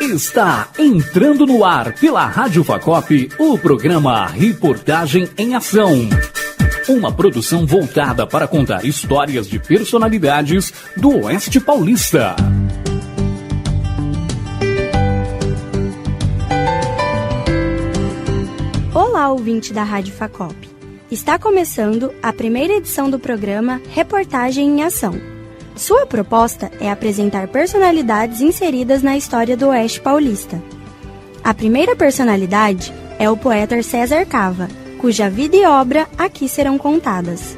Está entrando no ar pela Rádio Facop o programa Reportagem em Ação. Uma produção voltada para contar histórias de personalidades do Oeste Paulista. Olá, ouvinte da Rádio Facop. Está começando a primeira edição do programa Reportagem em Ação. Sua proposta é apresentar personalidades inseridas na história do Oeste Paulista. A primeira personalidade é o poeta César Cava, cuja vida e obra aqui serão contadas.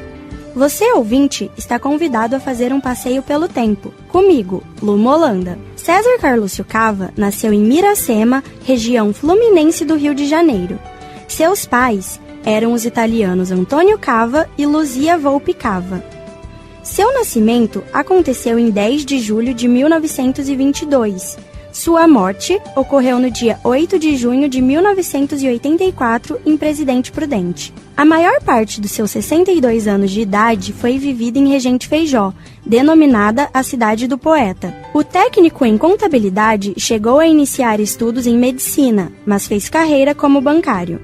Você, ouvinte, está convidado a fazer um passeio pelo tempo, comigo, Luma Holanda. César Carlúcio Cava nasceu em Miracema, região fluminense do Rio de Janeiro. Seus pais eram os italianos Antônio Cava e Luzia Volpi Cava. Seu nascimento aconteceu em 10 de julho de 1922. Sua morte ocorreu no dia 8 de junho de 1984 em Presidente Prudente. A maior parte dos seus 62 anos de idade foi vivida em Regente Feijó, denominada a cidade do poeta. O técnico em contabilidade chegou a iniciar estudos em medicina, mas fez carreira como bancário.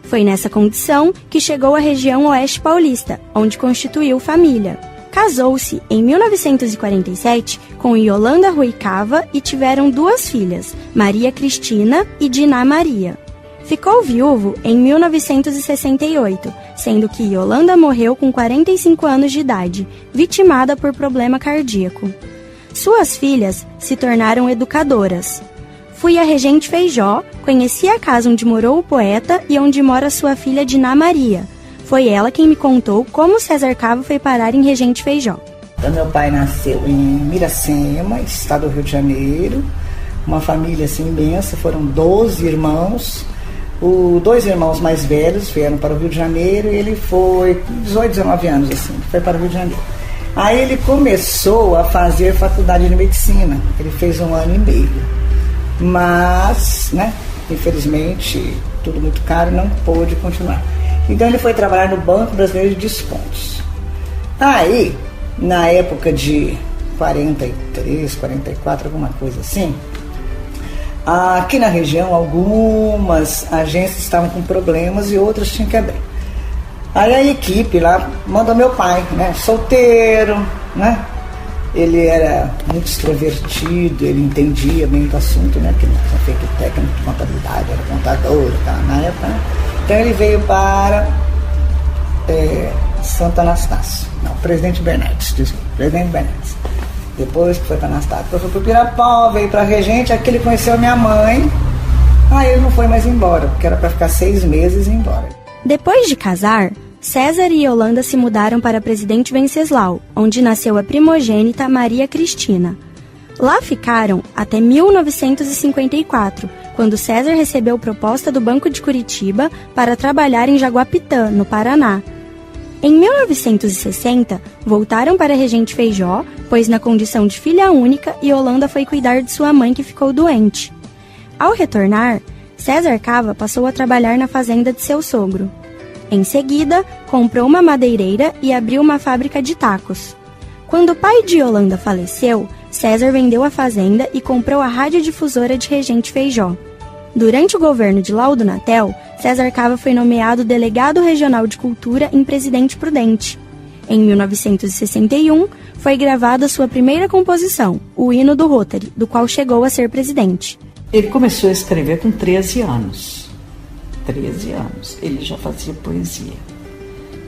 Foi nessa condição que chegou à região Oeste Paulista, onde constituiu família. Casou-se em 1947 com Yolanda Rui Cava e tiveram 2 filhas, Maria Cristina e Diná Maria. Ficou viúvo em 1968, sendo que Yolanda morreu com 45 anos de idade, vitimada por problema cardíaco. Suas filhas se tornaram educadoras. Fui a Regente Feijó, conheci a casa onde morou o poeta e onde mora sua filha Diná Maria. Foi ela quem me contou como César Cava foi parar em Regente Feijó. Então, meu pai nasceu em Miracema, estado do Rio de Janeiro. Uma família assim imensa, foram 12 irmãos. Os 2 irmãos mais velhos vieram para o Rio de Janeiro e ele foi com 18, 19 anos assim, foi para o Rio de Janeiro. Aí ele começou a fazer faculdade de medicina. Ele fez 1 ano e meio. Mas, infelizmente, tudo muito caro, não pôde continuar. Então ele foi trabalhar no Banco Brasileiro de Descontos. Aí, na época de 43, 44, alguma coisa assim, aqui na região algumas agências estavam com problemas e outras tinham que abrir. Aí a equipe lá mandou meu pai, solteiro, Ele era muito extrovertido, ele entendia bem do assunto, porque ele tinha feito técnico de contabilidade, era contador, na época, Então ele veio para Santo Anastácio, Presidente Bernardes. Depois que foi para Anastácio, depois foi para o Pirapau, veio para Regente, aqui ele conheceu minha mãe, aí ele não foi mais embora, porque era para ficar 6 meses e ir embora. Depois de casar, César e Yolanda se mudaram para Presidente Venceslau, onde nasceu a primogênita Maria Cristina. Lá ficaram até 1954, quando César recebeu proposta do Banco de Curitiba para trabalhar em Jaguapitã, no Paraná. Em 1960, voltaram para Regente Feijó, pois na condição de filha única, Yolanda foi cuidar de sua mãe que ficou doente. Ao retornar, César Cava passou a trabalhar na fazenda de seu sogro. Em seguida, comprou uma madeireira e abriu uma fábrica de tacos. Quando o pai de Yolanda faleceu, César vendeu a fazenda e comprou a radiodifusora de Regente Feijó. Durante o governo de Laudo Natel, César Cava foi nomeado delegado regional de cultura em Presidente Prudente. Em 1961, foi gravada sua primeira composição, o hino do Rotary, do qual chegou a ser presidente. Ele começou a escrever com 13 anos. 13 anos, ele já fazia poesia.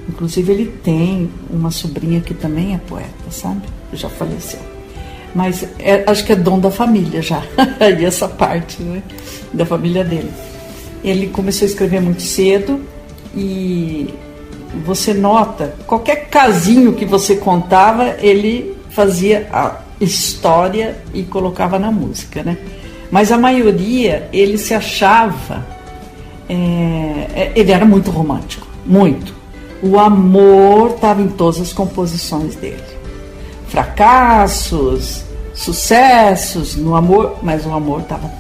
Inclusive ele tem uma sobrinha que também é poeta, sabe? Já faleceu. Mas acho que é dom da família já, e essa parte, da família dele. Ele começou a escrever muito cedo e você nota, qualquer casinho que você contava, ele fazia a história e colocava na música, Mas a maioria, ele se achava... ele era muito romântico, muito. O amor estava em todas as composições dele. Fracassos, sucessos no amor, mas o amor estava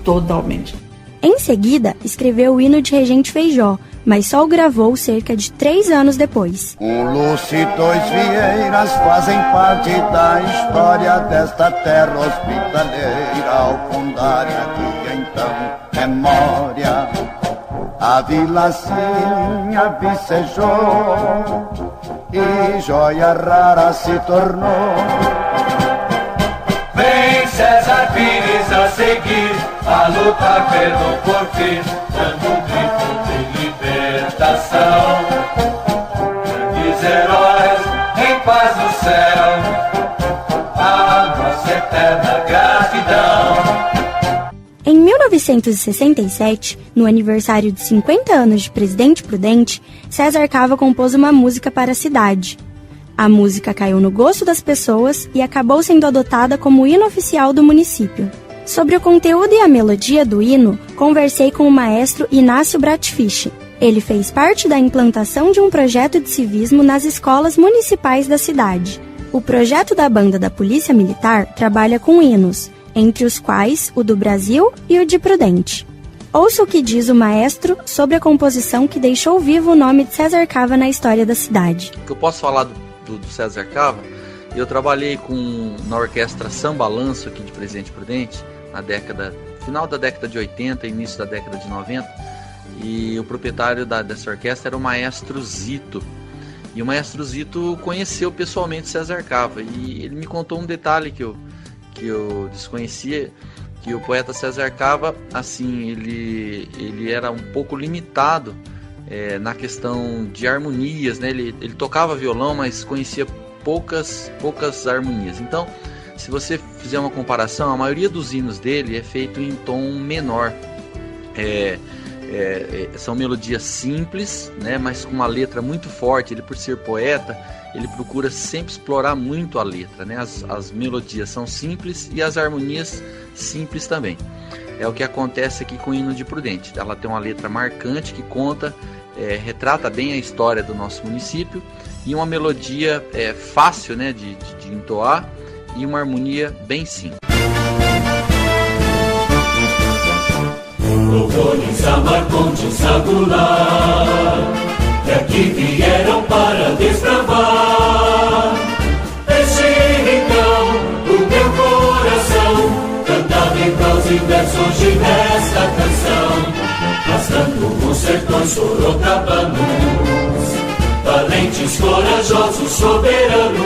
totalmente. Em seguida, escreveu o hino de Regente Feijó, mas só o gravou cerca de 3 anos depois. Lúcio e dois Vieiras fazem parte da história desta terra hospitaleira, Alcundária que então memória. A vilazinha vicejou e joia rara se tornou. Vem César Pires a seguir, a lutar pelo porfir, dando um grito de libertação. Grandes heróis em paz no céu, a nossa eterna gratidão. Em 1967, no aniversário de 50 anos de Presidente Prudente, César Cava compôs uma música para a cidade. A música caiu no gosto das pessoas e acabou sendo adotada como hino oficial do município. Sobre o conteúdo e a melodia do hino, conversei com o maestro Inácio Bratfisch. Ele fez parte da implantação de um projeto de civismo nas escolas municipais da cidade. O projeto da Banda da Polícia Militar trabalha com hinos, entre os quais o do Brasil e o de Prudente. Ouça o que diz o maestro sobre a composição que deixou vivo o nome de César Cava na história da cidade. O que eu posso falar do César Cava, eu trabalhei na orquestra Samba Lanço aqui de Presidente Prudente, final da década de 80, início da década de 90, e o proprietário dessa orquestra era o maestro Zito. E o maestro Zito conheceu pessoalmente César Cava, e ele me contou um detalhe que eu desconhecia, que o poeta César Cava, assim, ele era um pouco limitado na questão de harmonias, né? Ele tocava violão, mas conhecia poucas harmonias. Então, se você fizer uma comparação, a maioria dos hinos dele é feito em tom menor. São melodias simples, né? Mas com uma letra muito forte. Ele, por ser poeta, ele procura sempre explorar muito a letra, né? As melodias são simples e as harmonias simples também. É o que acontece aqui com o hino de Prudente. Ela tem uma letra marcante que retrata bem a história do nosso município, e uma melodia fácil, né, de entoar, e uma harmonia bem simples. Louvores a Marcondes Sagular, que aqui vieram para desbravar. Este então o meu coração, cantado em prosa e verso hoje nesta canção. Passando os sertões sorocabanos, valentes, corajosos, soberanos.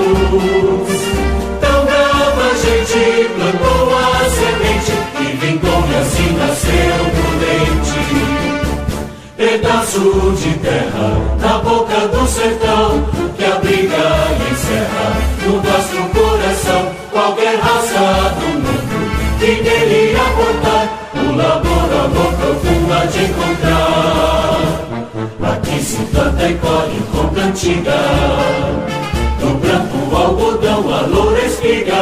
Tão brava a gente plantou a semente, e vingou e assim nasceu Prudente. Pedaço de terra na boca do sertão, que abriga e encerra no vasto coração qualquer raça do mundo que nele aportar. O labor, amor profundo há de encontrar. Aqui se planta e colhe com cantiga, do branco algodão a loura espiga.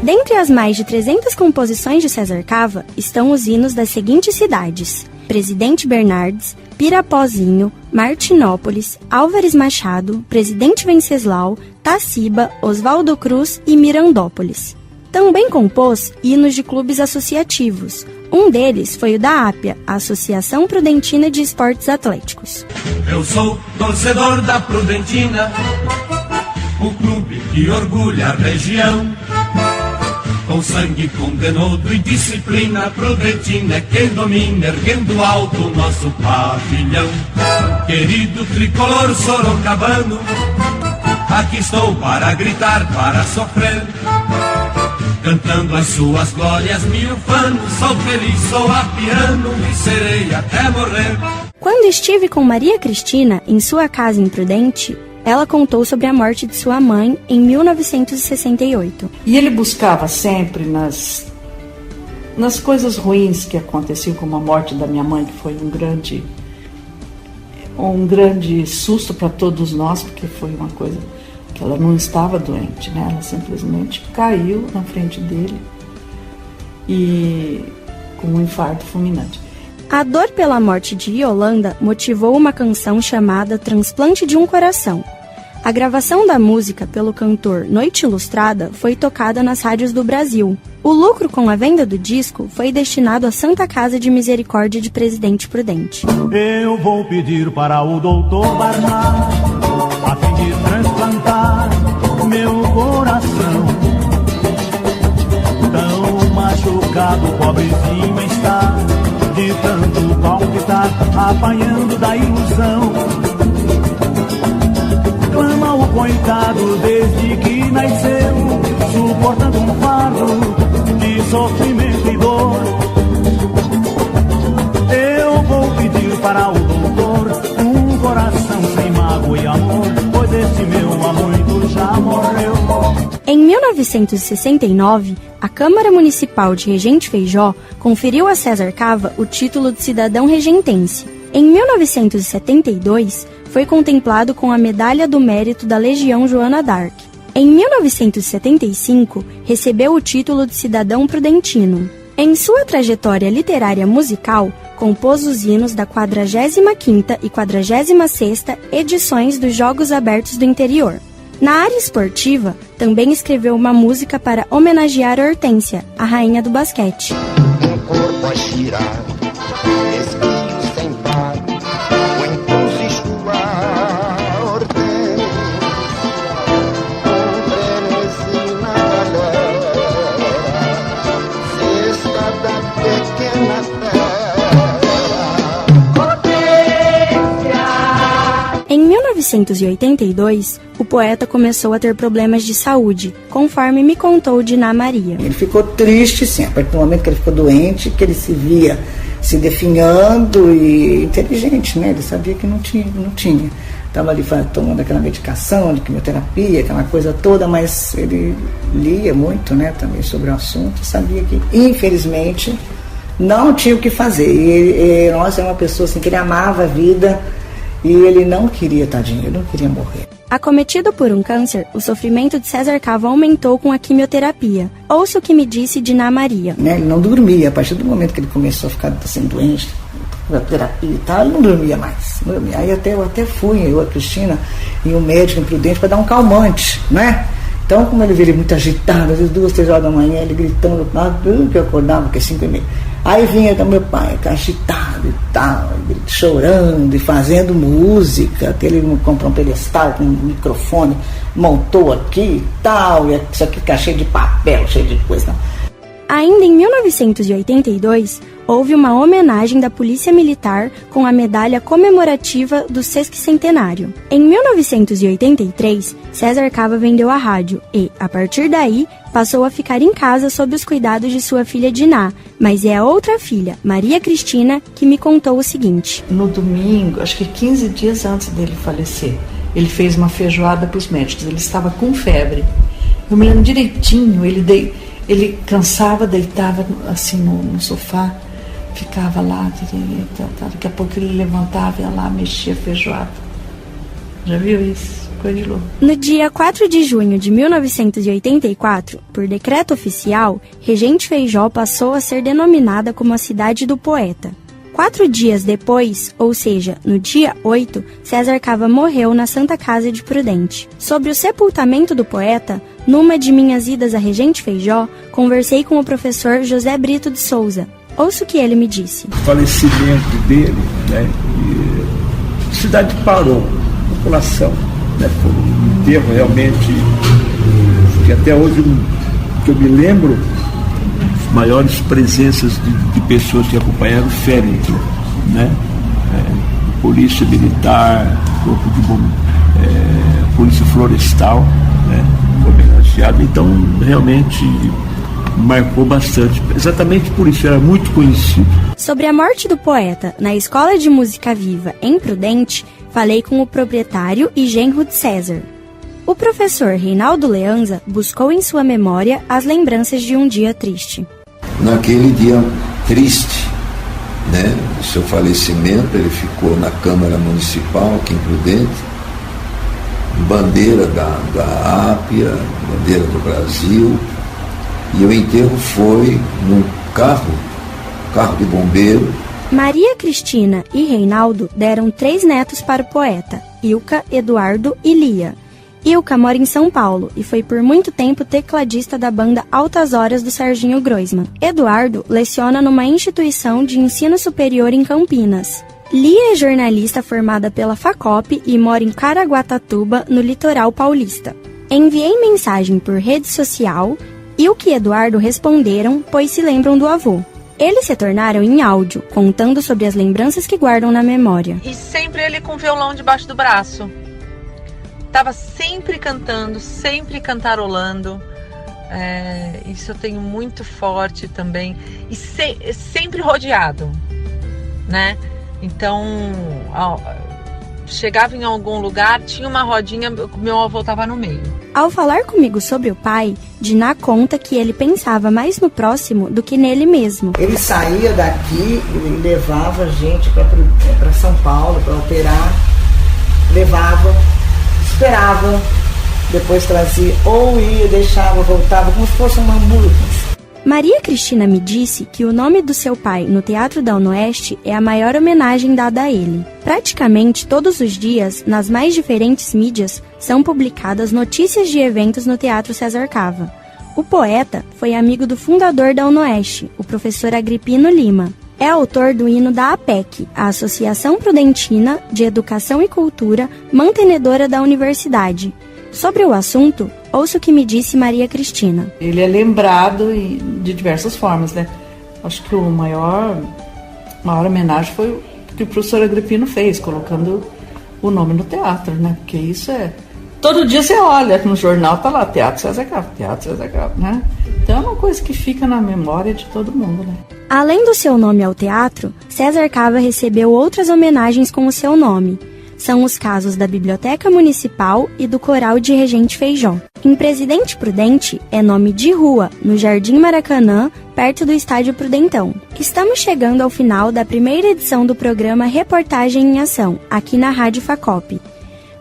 Dentre as mais de 300 composições de César Cava estão os hinos das seguintes cidades: Presidente Bernardes, Pirapozinho, Martinópolis, Álvares Machado, Presidente Venceslau, Taciba, Oswaldo Cruz e Mirandópolis. Também compôs hinos de clubes associativos. Um deles foi o da APIA, a Associação Prudentina de Esportes Atléticos. Eu sou torcedor da Prudentina, o clube que orgulha a região. Com sangue, com denodo e disciplina, Prudentina é quem domina, erguendo alto o nosso pavilhão. Querido tricolor sorocabano, aqui estou para gritar, para sofrer. Cantando as suas glórias, me ufano, sou feliz, sou apiano e serei até morrer. Quando estive com Maria Cristina em sua casa em Prudente, ela contou sobre a morte de sua mãe em 1968. E ele buscava sempre nas coisas ruins que aconteciam, como a morte da minha mãe, que foi um grande susto para todos nós, porque foi uma coisa que ela não estava doente, né? Ela simplesmente caiu na frente dele e com um infarto fulminante. A dor pela morte de Yolanda motivou uma canção chamada Transplante de um Coração. A gravação da música pelo cantor Noite Ilustrada foi tocada nas rádios do Brasil. O lucro com a venda do disco foi destinado à Santa Casa de Misericórdia de Presidente Prudente. Eu vou pedir para o doutor Barnard, a fim de transplantar meu coração. Tão machucado, pobrezinho está, de tanto palpitar, apanhando da ilusão. Clama o coitado desde que nasceu, suportando um fardo de sofrimento e dor. Eu vou pedir para o doutor um coração sem mágoa e amor, pois esse meu há muito já morreu. Em 1969, a Câmara Municipal de Regente Feijó conferiu a César Cava o título de cidadão regentense. Em 1972, foi contemplado com a Medalha do Mérito da Legião Joana d'Arc. Em 1975, recebeu o título de cidadão prudentino. Em sua trajetória literária musical, compôs os hinos da 45ª e 46ª edições dos Jogos Abertos do Interior. Na área esportiva, também escreveu uma música para homenagear Hortência, a rainha do basquete. Um corpo a girar, espinhos sem par, o entusiasmo Hortência, um frenesi na galera, cesta da pequena terra. Em 1982, o poeta começou a ter problemas de saúde, conforme me contou Diná Maria. Ele ficou triste, sim, a partir do momento que ele ficou doente, que ele se via se definhando e inteligente, né? Ele sabia que não tinha. Estava ali tomando aquela medicação de quimioterapia, aquela coisa toda, mas ele lia muito, né, também sobre o assunto, sabia que, infelizmente, não tinha o que fazer. E nossa, é uma pessoa assim, que ele amava a vida e ele não queria, tadinho, ele não queria morrer. Acometido por um câncer, o sofrimento de César Cava aumentou com a quimioterapia. Ouça o que me disse Diná Maria. Ele não dormia, a partir do momento que ele começou a ficar assim, doente, a terapia e tal, ele não dormia mais. Não dormia. Aí eu até fui, eu, a Cristina, e o médico imprudente para dar um calmante, né? Então, como ele veio muito agitado, às vezes 2, 3 horas da manhã, ele gritando, que eu acordava, porque 5h30. Aí vinha do meu pai, agitado e tal, chorando e fazendo música, que ele comprou um pedestal com um microfone, montou aqui e tal, e isso aqui tá cheio de papel, cheio de coisa. Ainda em 1982, houve uma homenagem da Polícia Militar com a medalha comemorativa do sesquicentenário. Em 1983, César Cava vendeu a rádio e, a partir daí, passou a ficar em casa sob os cuidados de sua filha Diná, mas é a outra filha, Maria Cristina, que me contou o seguinte. No domingo, acho que 15 dias antes dele falecer, ele fez uma feijoada para os médicos, ele estava com febre. Eu me lembro direitinho, ele cansava, deitava assim no sofá, ficava lá, daqui a pouco ele levantava, ia lá, mexia a feijoada. Já viu isso? Coisa de louco. No dia 4 de junho de 1984, por decreto oficial, Regente Feijó passou a ser denominada como a cidade do poeta. 4 dias depois, ou seja, no dia 8, César Cava morreu na Santa Casa de Prudente. Sobre o sepultamento do poeta, numa de minhas idas a Regente Feijó, conversei com o professor José Brito de Souza. Ouça o que ele me disse. O falecimento dele, né, a cidade parou, a população, né, foi um enterro realmente, que até hoje, que eu me lembro, as maiores presenças de pessoas que acompanharam ferem, né, polícia militar, corpo de polícia florestal, né, homenageado, então realmente marcou bastante, exatamente por isso, era muito conhecido. Sobre a morte do poeta na Escola de Música Viva, em Prudente, falei com o proprietário e genro de César. O professor Reinaldo Leanza buscou em sua memória as lembranças de um dia triste. Naquele dia triste, né, do seu falecimento, ele ficou na Câmara Municipal, aqui em Prudente, bandeira da Ápia, bandeira do Brasil, e o enterro foi num carro de bombeiro. Maria Cristina e Reinaldo deram 3 netos para o poeta, Ilka, Eduardo e Lia. Ilka mora em São Paulo e foi por muito tempo tecladista da banda Altas Horas do Serginho Groisman. Eduardo leciona numa instituição de ensino superior em Campinas. Lia é jornalista formada pela FACOP e mora em Caraguatatuba, no litoral paulista. Enviei mensagem por rede social. Ilka e Eduardo responderam, pois se lembram do avô. Eles retornaram em áudio, contando sobre as lembranças que guardam na memória. E sempre ele com o violão debaixo do braço. Tava sempre cantando, sempre cantarolando. Isso eu tenho muito forte também. E sempre rodeado, né? Então, chegava em algum lugar, tinha uma rodinha, meu avô estava no meio. Ao falar comigo sobre o pai, Diná conta que ele pensava mais no próximo do que nele mesmo. Ele saía daqui e levava a gente para São Paulo para operar, levava, esperava, depois trazia, ou ia, deixava, voltava, como se fosse uma ambulância. Maria Cristina me disse que o nome do seu pai no Teatro da UniOeste é a maior homenagem dada a ele. Praticamente todos os dias, nas mais diferentes mídias, são publicadas notícias de eventos no Teatro César Cava. O poeta foi amigo do fundador da UniOeste, o professor Agripino Lima. É autor do hino da APEC, a Associação Prudentina de Educação e Cultura, mantenedora da universidade. Sobre o assunto, ouça o que me disse Maria Cristina. Ele é lembrado de diversas formas, né? Acho que a maior homenagem foi o que o professor Agripino fez, colocando o nome no teatro, né? Porque isso é... Todo dia você olha no jornal, tá lá, Teatro César Cava, né? Então é uma coisa que fica na memória de todo mundo, né? Além do seu nome ao teatro, César Cava recebeu outras homenagens com o seu nome. São os casos da Biblioteca Municipal e do Coral de Regente Feijó. Em Presidente Prudente é nome de rua, no Jardim Maracanã, perto do Estádio Prudentão. Estamos chegando ao final da primeira edição do programa Reportagem em Ação, aqui na Rádio FACOP.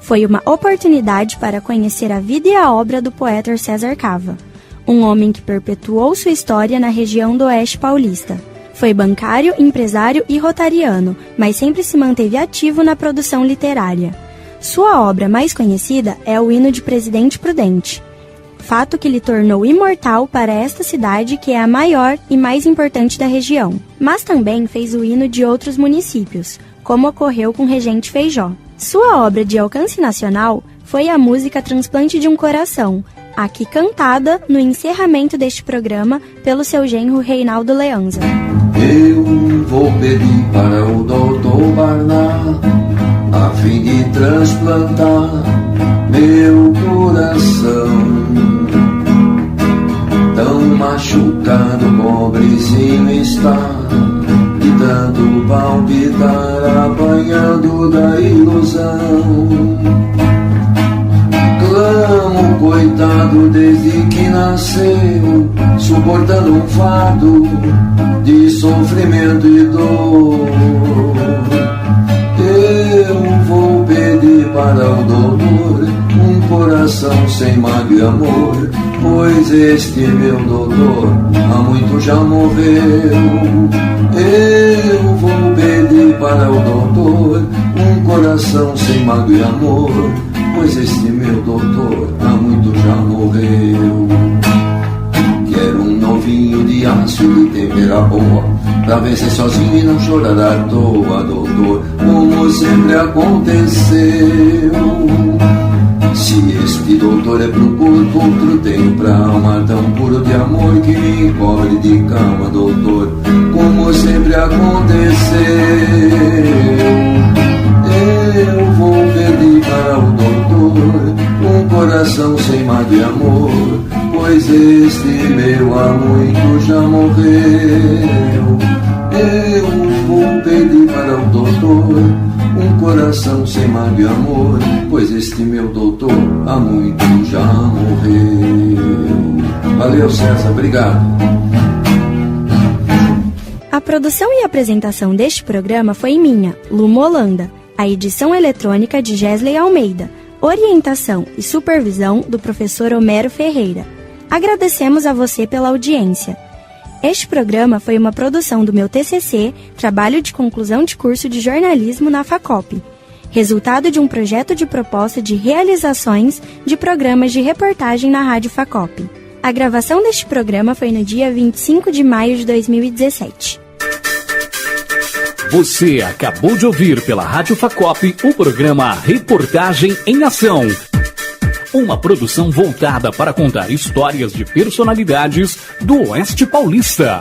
Foi uma oportunidade para conhecer a vida e a obra do poeta César Cava, um homem que perpetuou sua história na região do Oeste Paulista. Foi bancário, empresário e rotariano, mas sempre se manteve ativo na produção literária. Sua obra mais conhecida é o hino de Presidente Prudente, fato que lhe tornou imortal para esta cidade, que é a maior e mais importante da região. Mas também fez o hino de outros municípios, como ocorreu com Regente Feijó. Sua obra de alcance nacional foi a música Transplante de um Coração, aqui cantada no encerramento deste programa pelo seu genro Reinaldo Leanza. Eu vou pedir para o doutor Barnard, a fim de transplantar meu coração. Tão machucado, pobrezinho está, de tanto palpitar, apanhando da ilusão. Clamo, coitado, desde que nasceu, suportando um fardo de sofrimento e dor. Eu vou pedir para o doutor um coração sem mágoa e amor, pois este meu doutor há muito já morreu. Eu vou pedir para o doutor um coração sem mágoa e amor, pois este meu doutor há muito já morreu. Quero um novinho de aço de tempera boa, pra vencer sozinho e não chorar à toa, doutor, como sempre aconteceu. Se este doutor é pro corpo, outro tem pra alma, tão puro de amor que me cobre de calma, doutor, como sempre aconteceu. Eu vou pedir para o doutor um coração sem mágoa e amor, pois este meu há muito já morreu. Eu vou pedir para o doutor um coração sem mágoa e amor, pois este meu doutor há muito já morreu. Valeu, César, obrigado. A produção e apresentação deste programa foi minha, Luma Holanda. A edição eletrônica de Gesley Almeida. Orientação e supervisão do professor Homero Ferreira. Agradecemos a você pela audiência. Este programa foi uma produção do meu TCC, Trabalho de Conclusão de Curso de Jornalismo na FACOP. resultado de um projeto de proposta de realizações de programas de reportagem na Rádio Facop. A gravação deste programa foi no dia 25 de maio de 2017. Você acabou de ouvir pela Rádio Facop o programa Reportagem em Ação. Uma produção voltada para contar histórias de personalidades do Oeste Paulista.